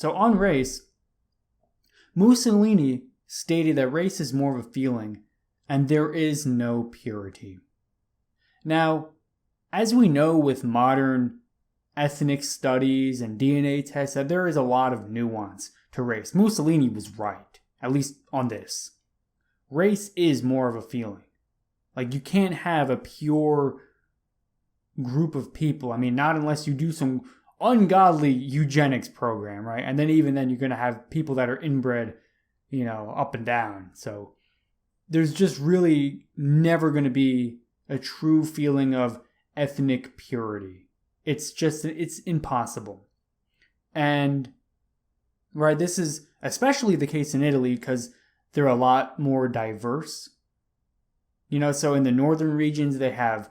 So on race, Mussolini stated that race is more of a feeling and there is no purity. Now, as we know with modern ethnic studies and DNA tests, that there is a lot of nuance to race. Mussolini was right, at least on this. Race is more of a feeling. Like, you can't have a pure group of people. I mean, not unless you do some ungodly eugenics program, right? And then even then, you're going to have people that are inbred, up and down. So there's just really never going to be a true feeling of ethnic purity. It's impossible. And, right, this is especially the case in Italy because they're a lot more diverse. So in the northern regions, they have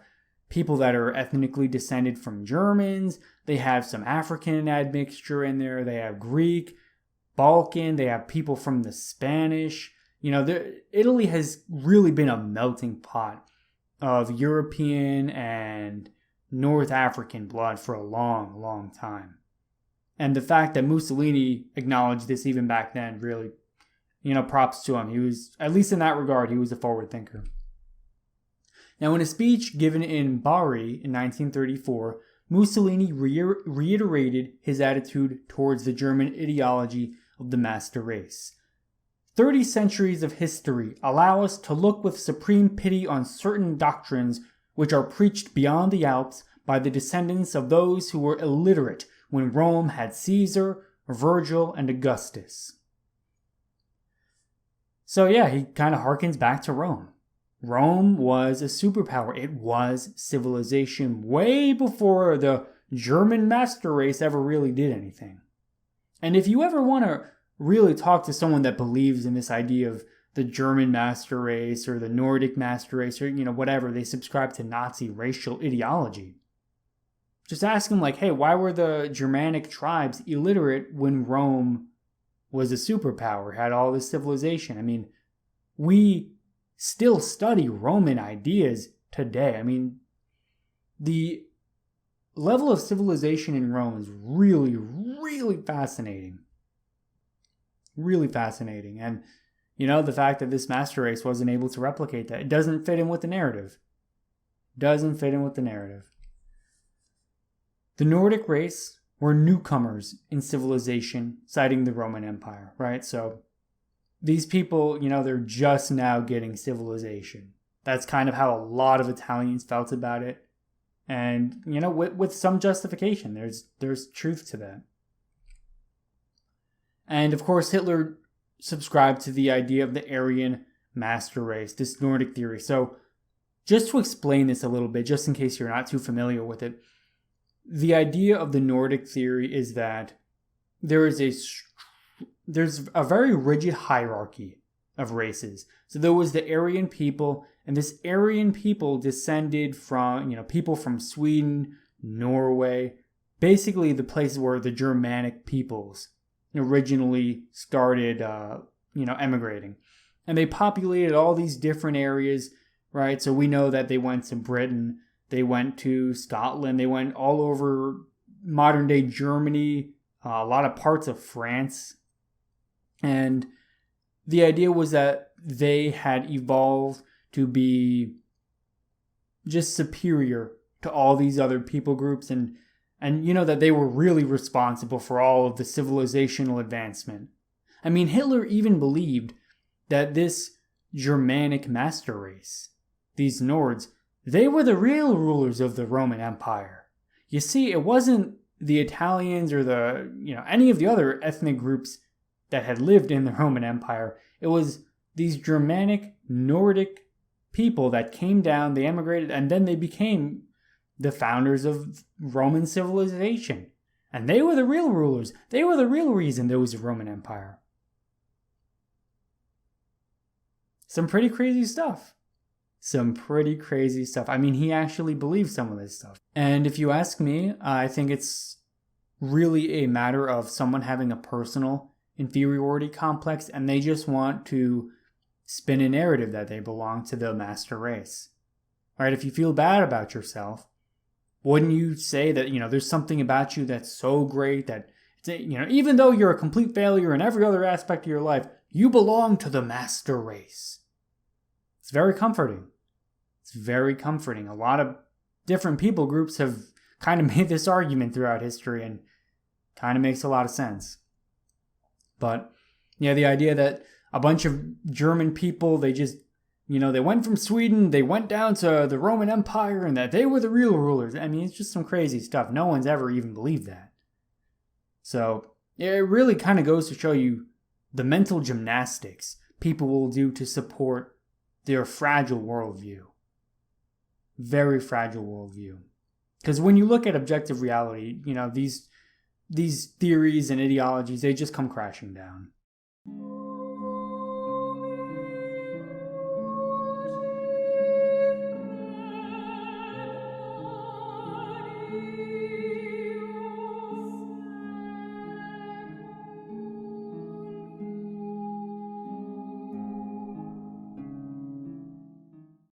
people that are ethnically descended from Germans. They have some African admixture in there. They have Greek, Balkan. They have people from the Spanish. Italy has really been a melting pot of European and North African blood for a long, long time. And the fact that Mussolini acknowledged this even back then, really, props to him. He was, at least in that regard, he was a forward thinker. Now, in a speech given in Bari in 1934, Mussolini reiterated his attitude towards the German ideology of the master race. 30 centuries of history allow us to look with supreme pity on certain doctrines which are preached beyond the Alps by the descendants of those who were illiterate when Rome had Caesar, Virgil, and Augustus. So yeah, he kind of harkens back to Rome. Rome was a superpower. It was civilization way before the German master race ever really did anything. And if you ever want to really talk to someone that believes in this idea of the German master race or the Nordic master race or, whatever, they subscribe to Nazi racial ideology. Just ask them, hey, why were the Germanic tribes illiterate when Rome was a superpower, had all this civilization? I mean, we still study Roman ideas today. I mean, the level of civilization in Rome is really, really fascinating. Really fascinating. And, the fact that this master race wasn't able to replicate that, it doesn't fit in with the narrative. The Nordic race were newcomers in civilization, citing the Roman Empire, right? So these people, they're just now getting civilization. That's kind of how a lot of Italians felt about it. And, with some justification, there's truth to that. And of course, Hitler subscribed to the idea of the Aryan master race, this Nordic theory. So just to explain this a little bit, just in case you're not too familiar with it, the idea of the Nordic theory is that there's a very rigid hierarchy of races. So there was the Aryan people, and this Aryan people descended from, people from Sweden, Norway, basically the places where the Germanic peoples originally started, emigrating. And they populated all these different areas, right? So we know that they went to Britain, they went to Scotland, they went all over modern day Germany, a lot of parts of France. And the idea was that they had evolved to be just superior to all these other people groups and that they were really responsible for all of the civilizational advancement. I mean, Hitler even believed that this Germanic master race, these Nords, they were the real rulers of the Roman Empire. You see, it wasn't the Italians or any of the other ethnic groups that had lived in the Roman Empire. It was these Germanic, Nordic people that came down, they emigrated, and then they became the founders of Roman civilization. And they were the real rulers. They were the real reason there was a Roman Empire. Some pretty crazy stuff. I mean, he actually believed some of this stuff. And if you ask me, I think it's really a matter of someone having a personal inferiority complex and they just want to spin a narrative that they belong to the master race. Right? If you feel bad about yourself, wouldn't you say that, there's something about you that's so great that Even though you're a complete failure in every other aspect of your life, you belong to the master race. It's very comforting. It's very comforting. A lot of different people groups have kind of made this argument throughout history, and kind of makes a lot of sense. But yeah, the idea that a bunch of German people, they just, they went from Sweden, they went down to the Roman Empire, and that they were the real rulers. I mean, it's just some crazy stuff. No one's ever even believed that. So it really kind of goes to show you the mental gymnastics people will do to support their fragile worldview. Very fragile worldview. Because when you look at objective reality, these theories and ideologies, they just come crashing down.